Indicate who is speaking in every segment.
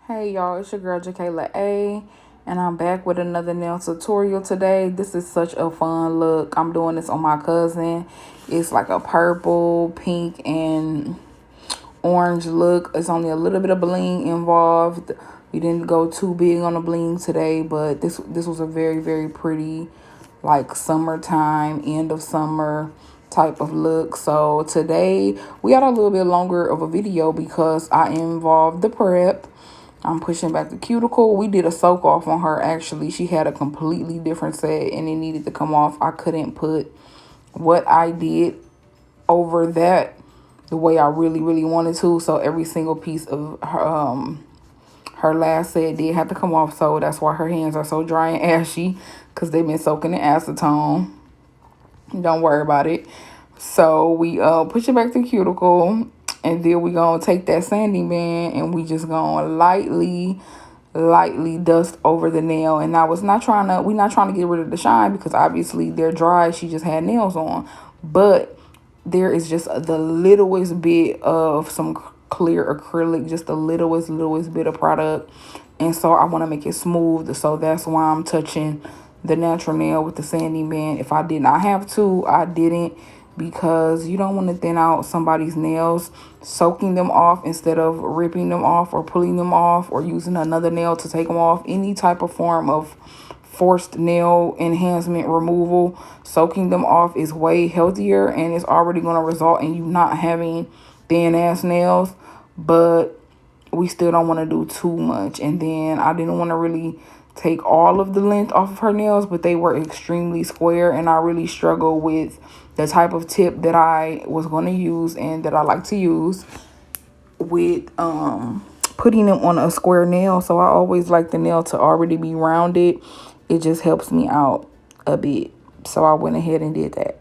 Speaker 1: Hey y'all, it's your girl Jakayla A, and I'm back with another nail tutorial today. This is such a fun look. I'm doing this on my cousin. It's like a purple, pink, and orange look. It's only a little bit of bling involved. We didn't go too big on the bling today, but this was a very pretty, like, summertime, end of summer type of look. So today we got a little bit longer of a video because I involved the prep. I'm pushing back the cuticle. We did a soak off on her, actually. She had a completely different set and it needed to come off. I couldn't put what I did over that the way I really wanted to. So every single piece of her last set did have to come off. So that's why her hands are so dry and ashy, because they've been soaking in acetone. Don't worry about it. So we push it back to the cuticle, and then we gonna take that sanding band and we just gonna lightly dust over the nail. And we're not trying to get rid of the shine, because obviously they're dry. She just had nails on, but there is just the littlest bit of some clear acrylic, just the littlest bit of product, and so I want to make it smooth. So that's why I'm touching the natural nail with the sanding band. If I did not have to, I didn't, because you don't want to thin out somebody's nails. Soaking them off instead of ripping them off or pulling them off or using another nail to take them off, any type of form of forced nail enhancement removal, soaking them off is way healthier, and it's already going to result in you not having thin ass nails. But we still don't want to do too much. And then I didn't want to really take all of the length off of her nails, but they were extremely square, and I really struggle with the type of tip that I was going to use and that I like to use with putting them on a square nail. So I always like the nail to already be rounded. It just helps me out a bit. So I went ahead and did that.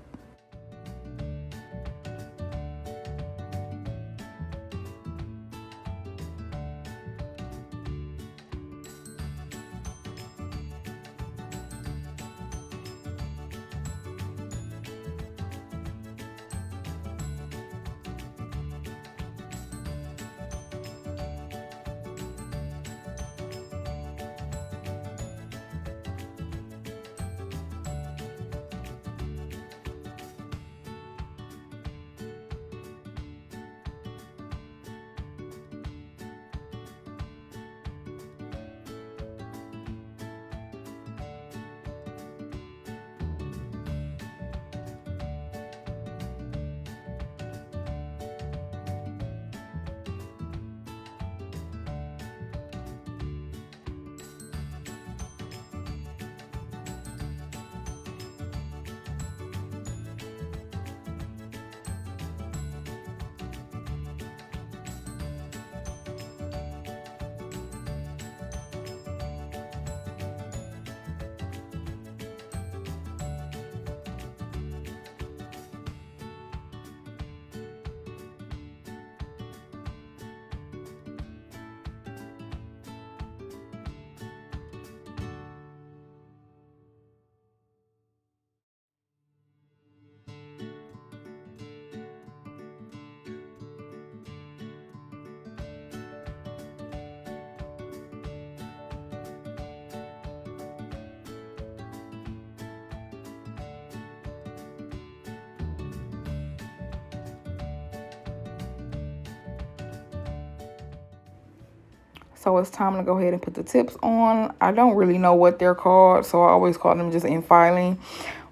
Speaker 1: So it's time to go ahead and put the tips on. I don't really know what they're called, so I always call them just infiling.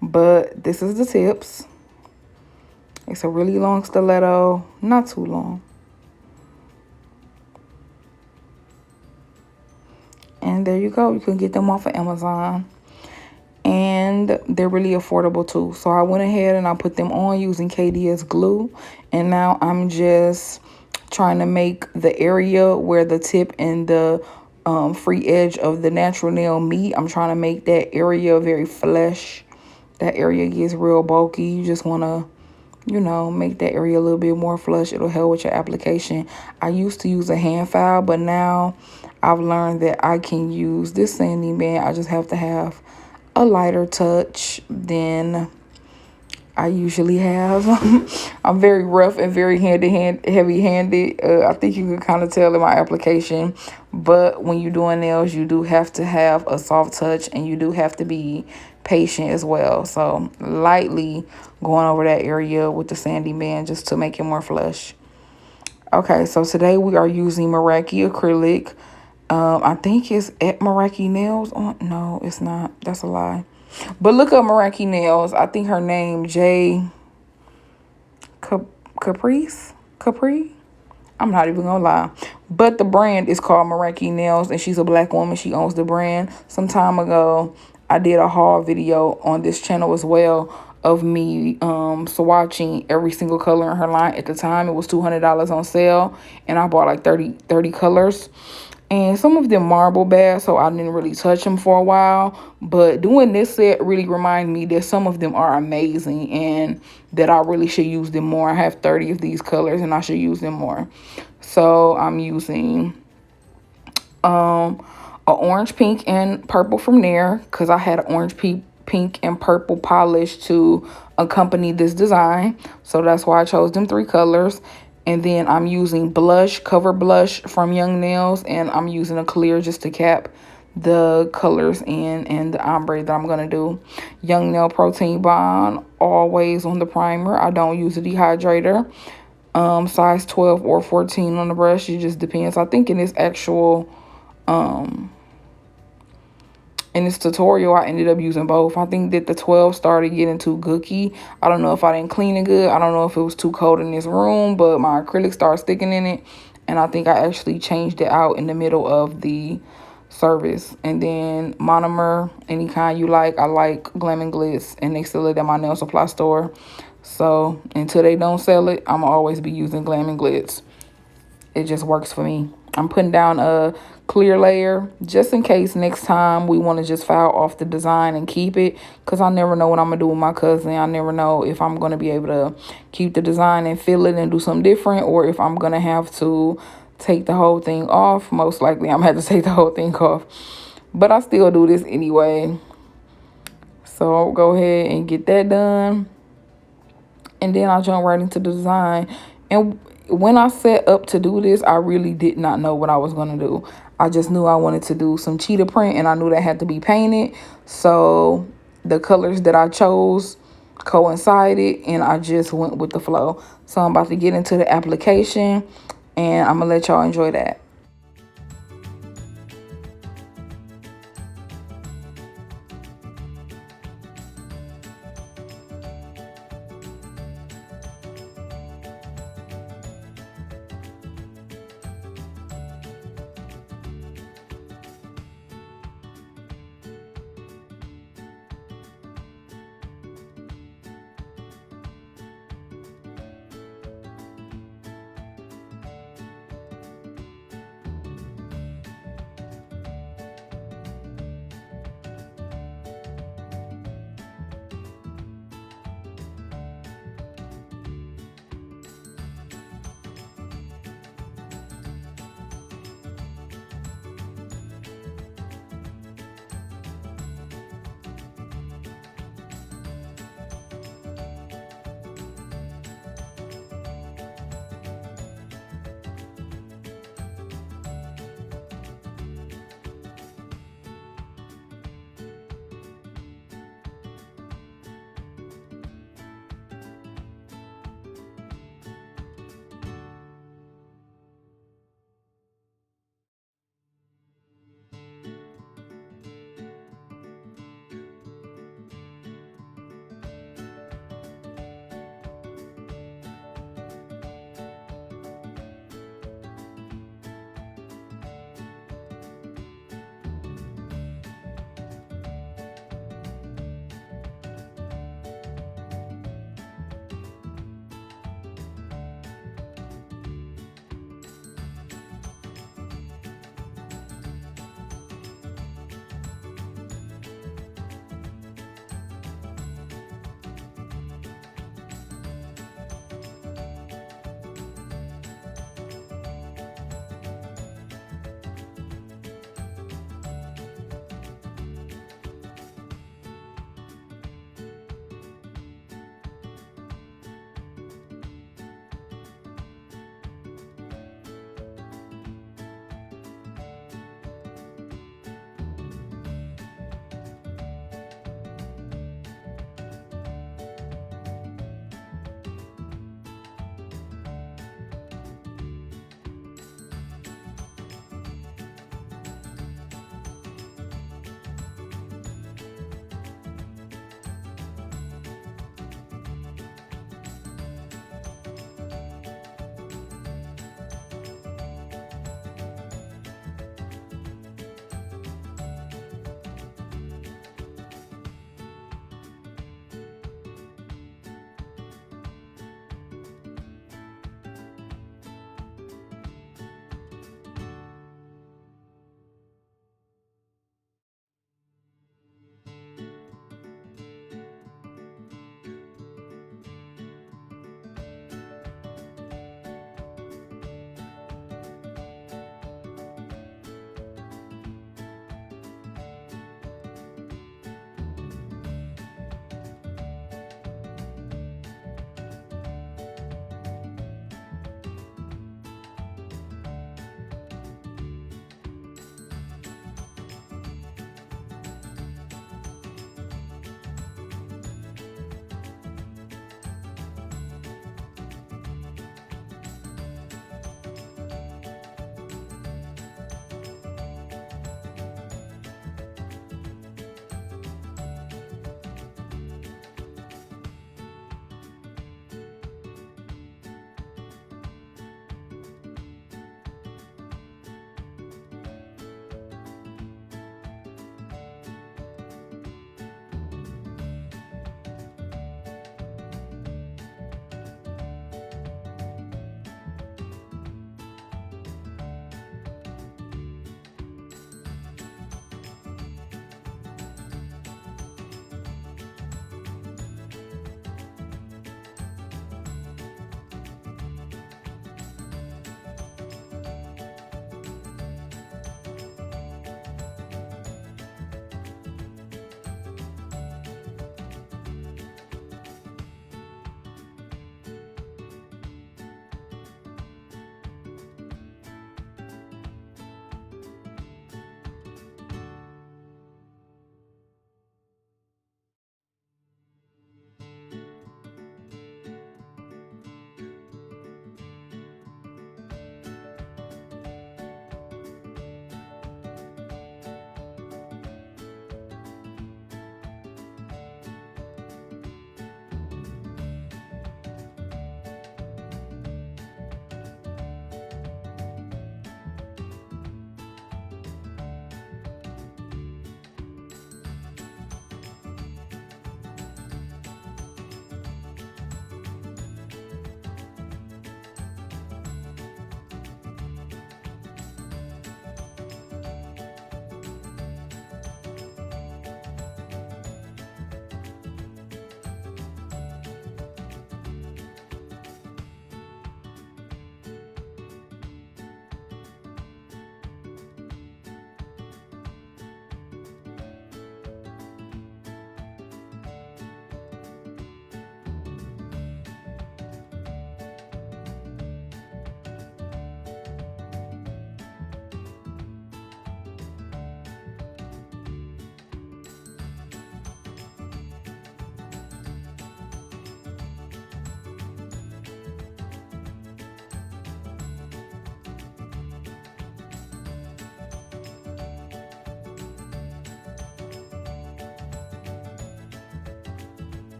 Speaker 1: But this is the tips. It's a really long stiletto, not too long. And there you go. You can get them off of Amazon. And they're really affordable too. So I went ahead and I put them on using KDS glue. And now I'm just trying to make the area where the tip and the free edge of the natural nail meet. I'm trying to make that area very flesh. That area gets real bulky. You just want to, make that area a little bit more flush. It'll help with your application. I used to use a hand file, but now I've learned that I can use this sanding band. I just have to have a lighter touch. Then I usually have. I'm very rough and very heavy-handed. I think you can kind of tell in my application. But when you're doing nails, you do have to have a soft touch, and you do have to be patient as well. So lightly going over that area with the sanding band just to make it more flush. Okay, so today we are using Meraki acrylic. I think it's at Meraki Nails. Oh, no, it's not. That's a lie. But look up Meraki Nails. I think her name Jay Caprice. Capri. I'm not even gonna lie. But the brand is called Meraki Nails, and she's a black woman. She owns the brand. Some time ago, I did a haul video on this channel as well of me swatching every single color in her line. At the time, it was $200 on sale, and I bought like 30 colors. And some of them marble bad, so I didn't really touch them for a while. But doing this set really reminded me that some of them are amazing and that I really should use them more. I have 30 of these colors and I should use them more. So I'm using a orange, pink, and purple from there because I had an orange, pink, and purple polish to accompany this design. So that's why I chose them 3 colors. And then I'm using blush, cover blush from Young Nails. And I'm using a clear just to cap the colors in and the ombre that I'm going to do. Young Nail Protein Bond, always on the primer. I don't use a dehydrator. Size 12 or 14 on the brush. It just depends. I think in this actual... in this tutorial, I ended up using both. I think that the 12 started getting too gooky. I don't know if I didn't clean it good. I don't know if it was too cold in this room, but my acrylic started sticking in it. And I think I actually changed it out in the middle of the service. And then monomer, any kind you like. I like Glam and Glitz, and they sell it at my nail supply store. So until they don't sell it, I'm going to always be using Glam and Glitz. It just works for me. I'm putting down a clear layer just in case next time we want to just file off the design and keep it, because I never know what I'm going to do with my cousin. I never know if I'm going to be able to keep the design and fill it and do something different, or if I'm going to have to take the whole thing off. Most likely I'm going to have to take the whole thing off, but I still do this anyway. So I'll go ahead and get that done, and then I'll jump right into the design. And when I set up to do this, I really did not know what I was going to do. I just knew I wanted to do some cheetah print, and I knew that had to be painted. So the colors that I chose coincided, and I just went with the flow. So I'm about to get into the application, and I'm going to let y'all enjoy that.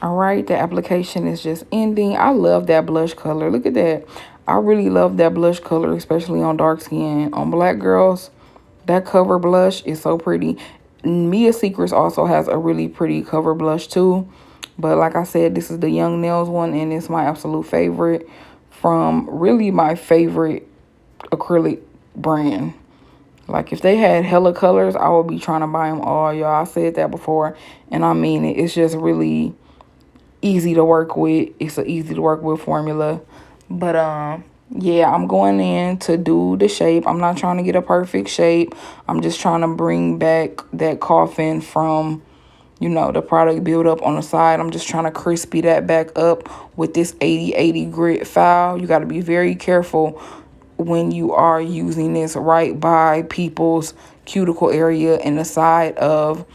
Speaker 1: All right, the application is just ending. I love that blush color. Look at that. I really love that blush color, especially on dark skin. On black girls, that cover blush is so pretty. Mia Secrets also has a really pretty cover blush too. But like I said, this is the Young Nails one, and it's my absolute favorite from really my favorite acrylic brand. Like, if they had hella colors, I would be trying to buy them all, y'all. I said that before, and I mean it. It's just really easy to work with. It's an easy to work with formula. But yeah, I'm going in to do the shape. I'm not trying to get a perfect shape. I'm just trying to bring back that coffin from, you know, the product buildup on the side. I'm just trying to crispy that back up with this 80/80 grit file. You got to be very careful when you are using this right by people's cuticle area and the side of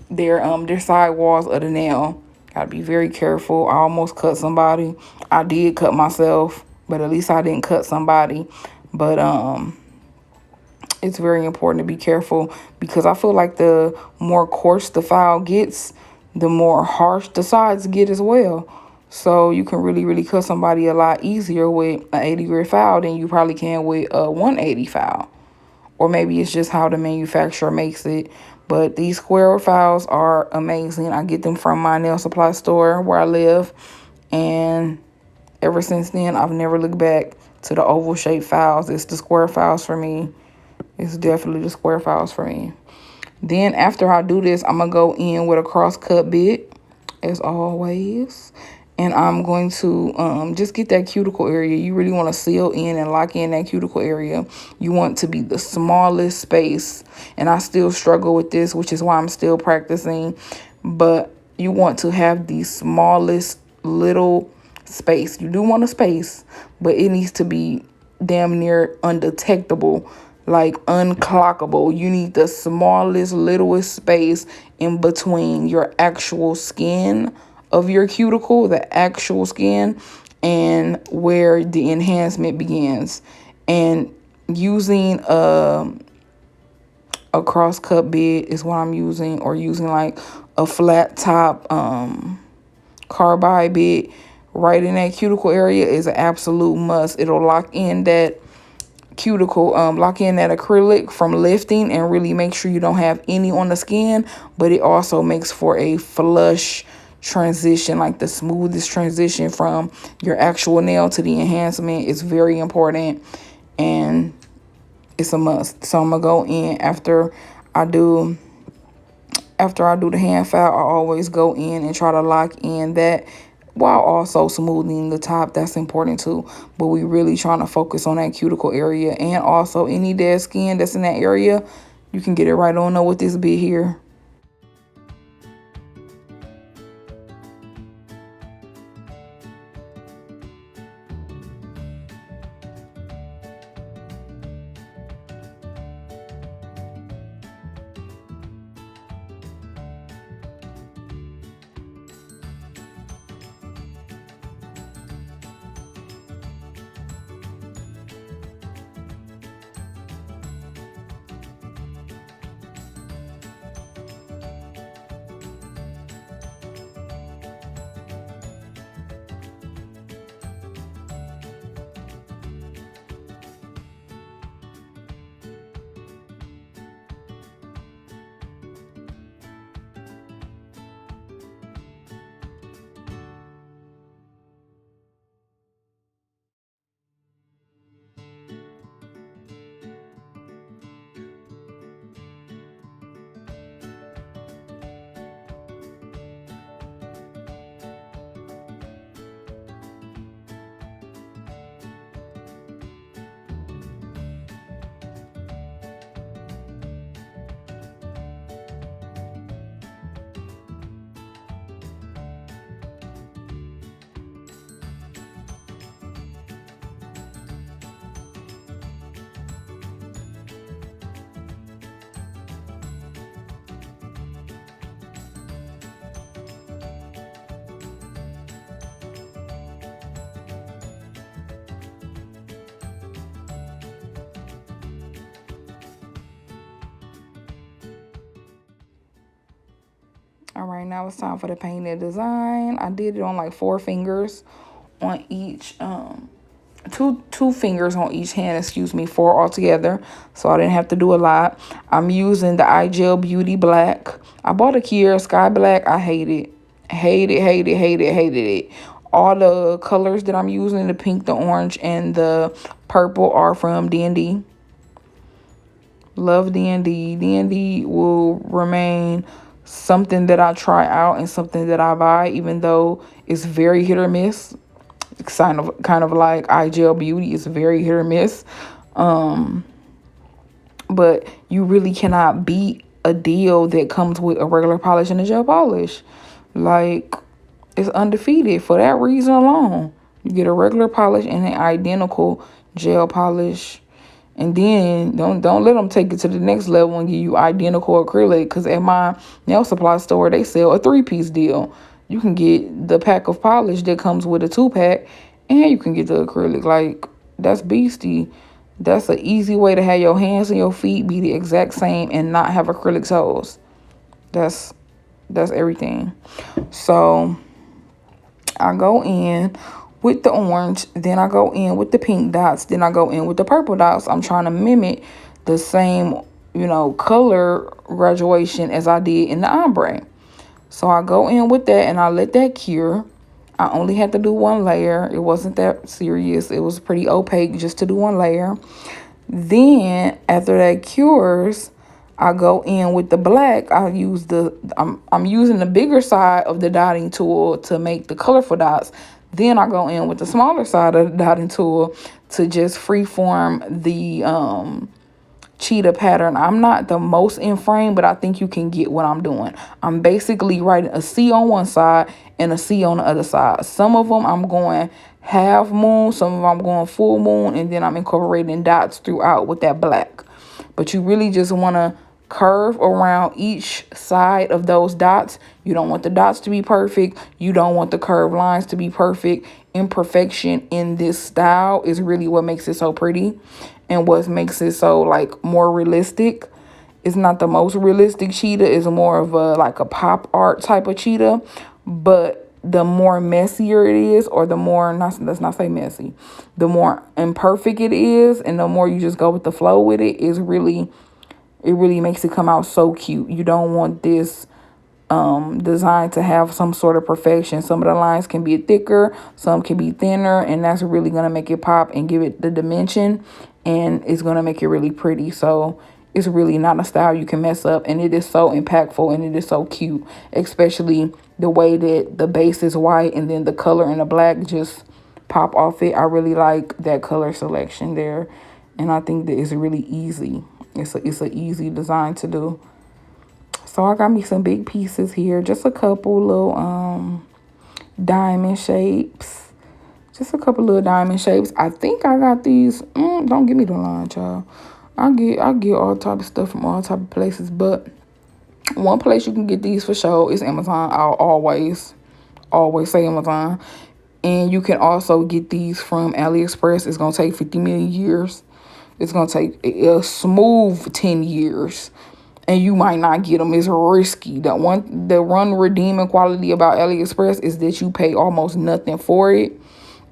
Speaker 1: their side walls of the nail. Gotta be very careful. I almost cut somebody. I did cut myself, but at least I didn't cut somebody. But it's very important to be careful, because I feel like the more coarse the file gets, the more harsh the sides get as well. So you can really cut somebody a lot easier with an 80 grit file than you probably can with a 180 file. Or maybe it's just how the manufacturer makes it. But these square files are amazing. I get them from my nail supply store where I live. And ever since then, I've never looked back to the oval shaped files. It's the square files for me. It's definitely the square files for me. Then after I do this, I'm going to go in with a cross cut bit, as always. And I'm going to just get that cuticle area. You really want to seal in and lock in that cuticle area. You want to be the smallest space. And I still struggle with this, which is why I'm still practicing. But you want to have the smallest little space. You do want a space, but it needs to be damn near undetectable, like unclockable. You need the smallest, littlest space in between your actual skin of your cuticle, the actual skin, and where the enhancement begins. And using a cross cut bit is what I'm using, or using like a flat top carbide bit right in that cuticle area is an absolute must. It'll lock in that cuticle, lock in that acrylic from lifting, and really make sure you don't have any on the skin. But it also makes for a flush transition, like the smoothest transition from your actual nail to the enhancement. Is very important, and it's a must. So I'm gonna go in after I do the hand file. I always go in and try to lock in that while also smoothing the top. That's important too. But we really trying to focus on that cuticle area, and also any dead skin that's in that area. You can get it right on up with this bit here. All right, now it's time for the painted design. I did it on like 4 fingers on each, two fingers on each hand, excuse me, 4 altogether. So I didn't have to do a lot. I'm using the iGel Beauty Black. I bought a Kier Sky Black. I hate it. Hate it, hate it, hate it, hated it. All the colors that I'm using, the pink, the orange, and the purple are from D&D. Love D&D. D&D will remain something that I try out and something that I buy, even though it's very hit or miss. It's kind of like iGel Beauty is very hit or miss. But you really cannot beat a deal that comes with a regular polish and a gel polish. Like, it's undefeated for that reason alone. You get a regular polish and an identical gel polish. And then don't let them take it to the next level and give you identical acrylic. Because at my nail supply store, they sell a 3-piece deal. You can get the pack of polish that comes with a 2-pack, and you can get the acrylic. Like, that's beastie. That's an easy way to have your hands and your feet be the exact same and not have acrylic toes. That's everything. So I go in with the orange, then I go in with the pink dots, then I go in with the purple dots. I'm trying to mimic the same, color graduation as I did in the ombre. So I go in with that and I let that cure. I only had to do 1 layer. It wasn't that serious. It was pretty opaque just to do 1 layer. Then after that cures, I go in with the black. I'm using the bigger side of the dotting tool to make the colorful dots. Then I go in with the smaller side of the dotting tool to just freeform the cheetah pattern. I'm not the most in frame, but I think you can get what I'm doing. I'm basically writing a C on one side and a C on the other side. Some of them I'm going half moon, some of them I'm going full moon, and then I'm incorporating dots throughout with that black. But you really just want to curve around each side of those dots. You don't want the dots to be perfect. You don't want the curved lines to be perfect. Imperfection in this style is really what makes it so pretty and what makes it so like more realistic. It's not the most realistic cheetah. It's more of a pop art type of cheetah. But the more messier it is, or the more, let's not say messy, the more imperfect it is, and the more you just go with the flow with it, it really makes it come out so cute. You don't want this design to have some sort of perfection. Some of the lines can be thicker, some can be thinner, and that's really going to make it pop and give it the dimension, and it's going to make it really pretty. So it's really not a style you can mess up, and it is so impactful and it is so cute, especially the way that the base is white and then the color and the black just pop off it. I really like that color selection there, and I think that it's really easy. It's an easy design to do. So I got me some big pieces here. Just a couple little diamond shapes. Just a couple little diamond shapes. I think I got these. Don't give me the line, child. I get all type of stuff from all type of places. But one place you can get these for sure is Amazon. I'll always say Amazon. And you can also get these from AliExpress. It's going to take 50 million years. It's going to take a smooth 10 years. And you might not get them. It's risky. The one redeeming quality about AliExpress is that you pay almost nothing for it.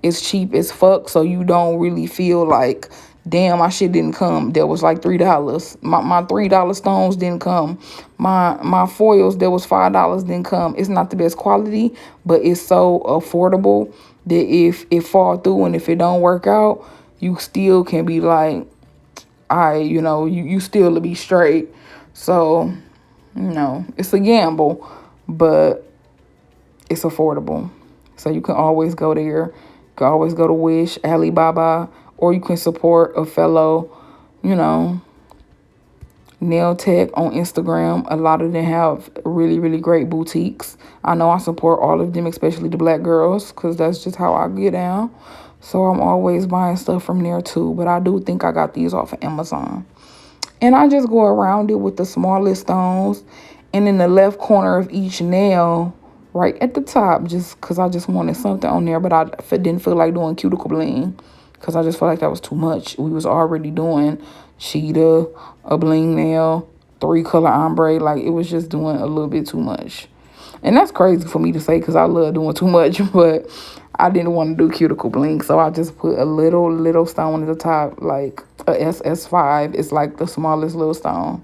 Speaker 1: It's cheap as fuck. So you don't really feel like, damn, my shit didn't come. That was like $3. My $3 stones didn't come. My foils that was $5 didn't come. It's not the best quality, but it's so affordable that if it fall through and if it don't work out, you still can be like, you still to be straight. So, it's a gamble, but it's affordable. So you can always go there. You can always go to Wish, Alibaba, or you can support a fellow, nail tech on Instagram. A lot of them have really, really great boutiques. I know I support all of them, especially the black girls, because that's just how I get down. So I'm always buying stuff from there too. But I do think I got these off of Amazon. And I just go around it with the smallest stones. And in the left corner of each nail, right at the top, just because I just wanted something on there. But I didn't feel like doing cuticle bling, because I just felt like that was too much. We was already doing cheetah, a bling nail, 3-color ombre. Like, it was just doing a little bit too much. And that's crazy for me to say because I love doing too much, but I didn't want to do cuticle bling. So I just put a little stone at the top, like a SS5. It's like the smallest little stone.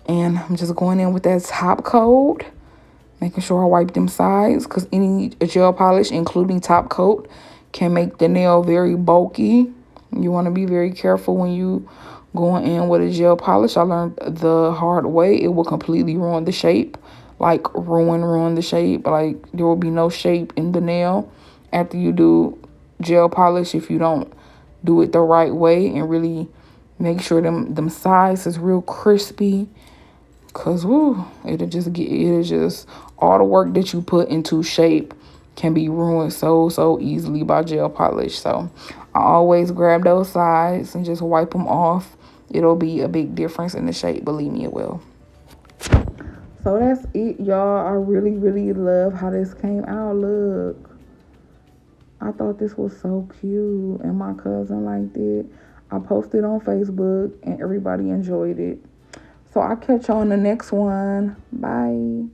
Speaker 1: And I'm just going in with that top coat, making sure I wipe them sides because any gel polish, including top coat, can make the nail very bulky. You want to be very careful when you going in with a gel polish. I learned the hard way. It will completely ruin the shape, like ruin the shape. Like there will be no shape in the nail after you do gel polish if you don't do it the right way and really make sure them sides is real crispy. Cause woo, it'll just all the work that you put into shape can be ruined so easily by gel polish. So I always grab those sides and just wipe them off. It'll be a big difference in the shape, believe me, it will. So that's it, y'all. I really love how this came out. Look, I thought this was so cute, and my cousin liked it. I posted on Facebook, and everybody enjoyed it. So I'll catch you on the next one. Bye.